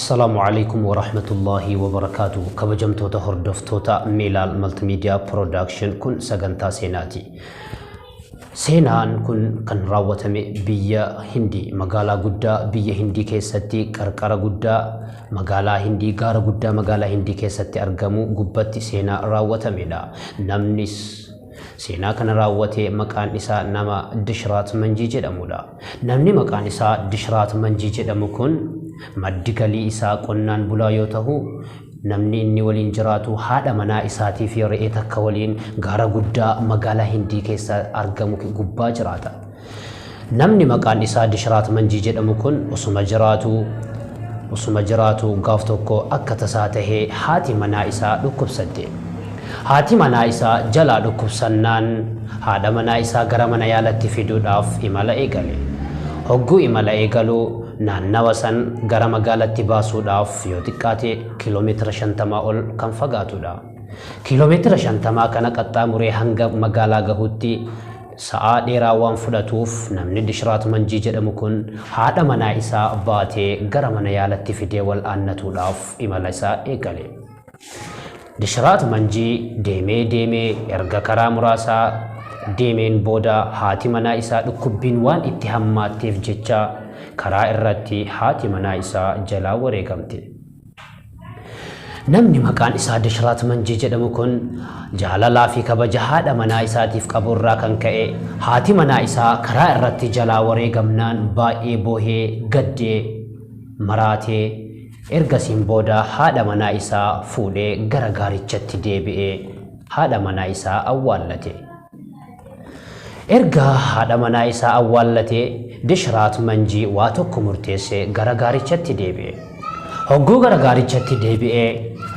السلام عليكم ورحمة الله وبركاته. كبجمتوتا هردفتوتا ميلال ملتيميديا برودكشن كن سجنتا سيناتي. سينان كن راوتمي بيا هندي مقالا قدا بيا هندي كيستي كركرا قدا مقالا هندي غارا قدا مقالا هندي كيستي أرقمو قبتي سينا راوتمي لا نمنس سينا كان راوتي مكان إساء نما دشرات منجي جدامولا نمني مكان إساء دشرات منجي جداموكن مدقالي إساء قنان بلايوتهو نمني إني ولين جراتو هذا منا إساتي في رئيتا كولين غارا قدا مقالا هندي كيسا أرقموك قبا جراتا نمني مكان إساء دشرات منجي جداموكن وسما جراتو غافتوكو أكتساته هاتي منا إساء لكب سدي هاتي منا إساء جلا لكب سنان هذا منا إساء غرا منا يالتي في دوداف إمالا إيقالي هقو إمالا إيقالو naannawasan gara magaalatti baasuudhaaf yoo xiqqaate kiiloomeetira 50 ol kan fagaatudha. Kiiloomeetira 50 kana qaxxaamuree hanga magaalaa gahuutti sa'aa dheeraa waan fudhatuuf namni dishraat manjii jedhamu kun haadha manaa isaa baatee gara mana yaalatti fidee wal aannatuudhaaf imala isaa eegale. Dishraat manjii deemee erga karaa muraasaa deemeen booda haati manaa isaa dhukkubbiin waan itti hammaatteef jecha karaa irratti haati manaa isaa jalaa wareegamte. Namni maqaan isaa dishraat manjii jedhamu kun jaalalaa fi kabaja haadha manaa isaatiif qabu irraa kan ka'e haati manaa isaa karaa irratti jalaa wareegamnaan baay'ee boohee gaddee maraatee ergasiin booda haadha manaa isaa fuudhee gara gaarichatti deebi'ee haadha manaa isaa awwaallate. Erga haadha manaa isaa awwaallate dishraat manjii waa tokko murteessee gara gaarichatti deebi'e. Hogguu gara gaarichatti deebi'ee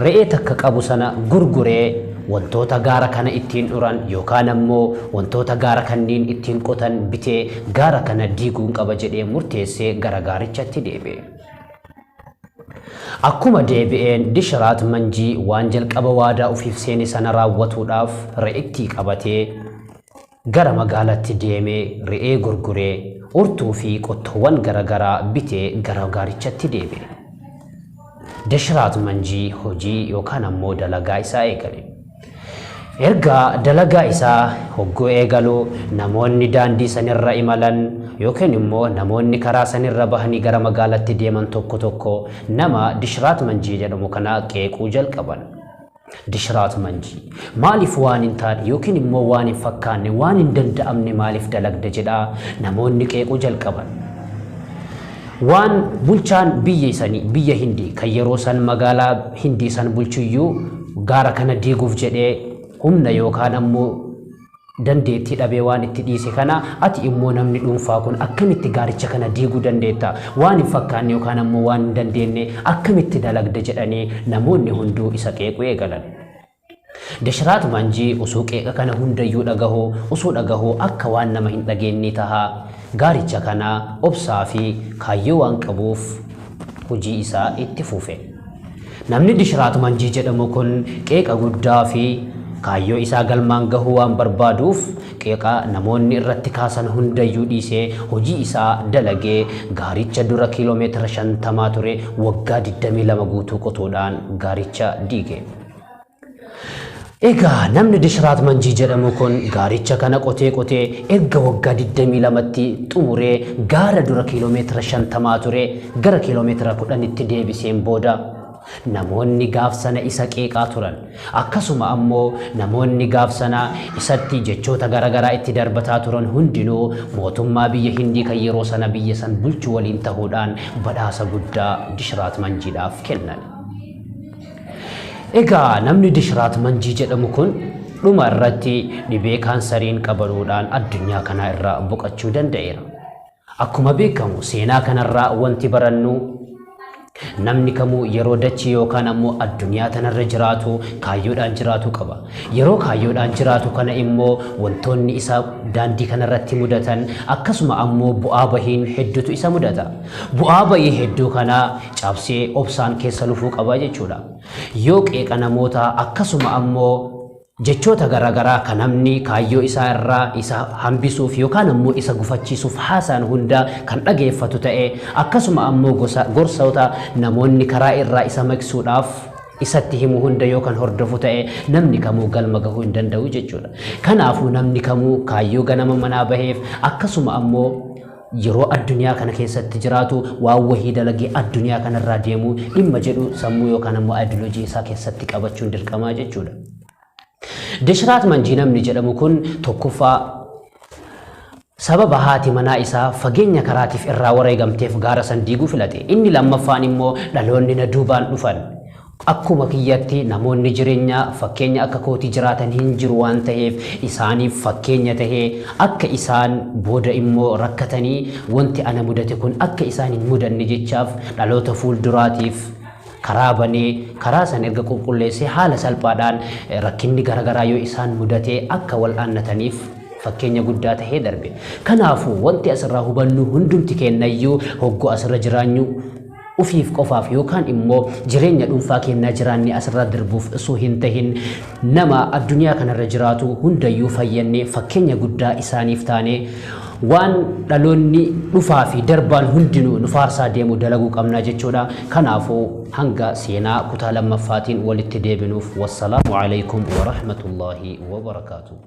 re'ee takka qabu sana gurguree wantoota gaara kana ittiin dhuran yookaan ammoo wantoota gaara kanniin ittiin qotan bitee gaara kana diiguun qaba jedhee murteessee gara gaarichatti deebi'e. Akkuma deebi'een dishraat manjii waan jalqaba waadaa ofiif seene sana raawwatuudhaaf re'ittii qabatee gara magaalatti deemee re'ee gurguree urtuu fi qottoowwan garagaraa bitee gara gaarichatti deebi'e. Dishraat manjii hojii yookaan ammoo dalagaa isaa eegale. Erga dalagaa isaa hogguu eegalu namoonni daandii sanirra imalan yookaan immoo namoonni karaa sanirra bahanii gara magaalatti deeman tokko nama dishraat manjii jedhamu kana qeequu jalqaban. Dishraat manjii maaliif waan hin taane yookiin immoo waan hin fakkaanne waan hin danda'amne maaliif dalagda jedhaa namoonni qeequu jalqaban. Waan bulchaan biyya hindii kan yeroo san magaalaa hindii san bulchuyyuu gaara kana diiguuf jedhee humna yookaan ammoo dandeettii dhabee waan itti dhiise kana ati immoo namni dhuunfaa kun akkamitti gaaricha kana diiguu dandeetta waan hin fakkaanne yookaan ammoo waan hin dandeenye akkamitti dalagda jedhanii namoonni hunduu isa qeequu eegalan. Dishraat manjii osoo qeeqa kana hundayyuu dhagahuu akka waan nama hin dhageenye tahaa gaaricha kana obsaa fi kaayyoo waan qabuuf hojii isaa itti fufe. Namni dishraat manjii jedhamu kun qeeqa guddaa fi kaayyoo isaa galmaan gahuu waan barbaaduuf qeeqa namoonni irratti kaasan hundayyuu dhiisee hojii isaa dalagee gaaricha dura kiiloomeetira 50 ture waggaa 22 guutuu qotuudhaan gaaricha diige. Egaa namni dishraat manjii jedhamu kun gaaricha kana qotee erga waggaa 22tti xumuree gaara dura kiiloomeetira 50 ture gara kiiloomeetira 10tti deebiseen booda namoonni gaaf sana isa qeeqaa turan akkasuma ammoo namoonni gaaf sana isatti jechoota garagaraa itti darbataa turan hundinuu mootummaa biyya hindii kan yeroo sana biyya san bulchu waliin ta'uudhaan badhaasa guddaa dishraat manjiidhaaf kennan. Egaa namni dishraat manjii jedhamu kun dhuma irratti dhibee kaansariin qabamuudhaan addunyaa kana irraa boqachuu danda'eera. Akkuma beekamu seenaa kanarraa wanti barannu namni kamuu yeroo dachii yookaan ammoo addunyaa tanarra jiraatu kaayyoodhaan jiraatu qaba. Yeroo kaayyoodhaan jiraatu kana immoo wantoonni isa daandii kanarratti mudatan akkasuma ammoo bu'aa bahiin hedduutu isa mudata. Bu'aa bahii hedduu kana cabsee obsaan keessa lufuu qaba jechuudha. Yoo qeeqa namoota akkasuma ammoo jechoota garagaraa kan namni kaayyoo isaa irraa isa hambisuuf yookaan ammoo isa gufachiisuuf haasaan hunda kan dhageeffatu ta'e akkasuma ammoo gorsoota namoonni karaa irraa isa maksuudhaaf isatti himu hunda yookaan hordofu ta'e namni kamuu galma gahuu hin danda'u jechuudha. Kanaafuu namni kamuu kaayyoo ganama manaa baheef akkasuma ammoo yeroo addunyaa kana keessatti jiraatu waan wahii dalagee addunyaa kanarraa deemu dhimma jedhu sammuu yookaan ammoo ideoloojii isaa keessatti qabachuun dirqamaa jechuudha. Dishiraat manjii namni jedhamu kun tokkoffaa sababa haati manaa isaa fageenya karaatiif irraa wareegamteef gaara san diiguu filate. Inni lammaffaan immoo dhaloonni na duubaan dhufan akkuma kiyyatti namoonni jireenya fakkeenya akka kootii jiraatan hin jiru waan ta'eef isaaniif fakkeenya tahee akka isaan booda immoo rakkatanii wanti ana mudate kun akka isaan hin mudanne jechaaf dhaloota fuulduraatiif karaa banee karaa san erga qulqulleessee haala salphaadhaan rakkinni garagaraa yoo isaan mudate akka wal aannataniif fakkeenya guddaa tahee darbe. Kanaafuu wanti asirraa hubannu hundumti kennayyuu hogguu asirra jiraanyu ufiif qofaaf yookaan immoo jireenya dhuunfaa kennaa jiraanni asirra darbuuf osoo hin tahin nama addunyaa kanarra jiraatu hundayyuu fayyannee fakkeenya guddaa isaaniif taane waan dhaloonni dhufaa fi darbaan hundinuu nu faarsaa deemu dalaguu qabna jechuudha. Kanaafuu hanga seenaa kutaa lammaffaatiin walitti deebinuuf wassalaamu alaykum wa rahmatullaahi wa barakaatuh.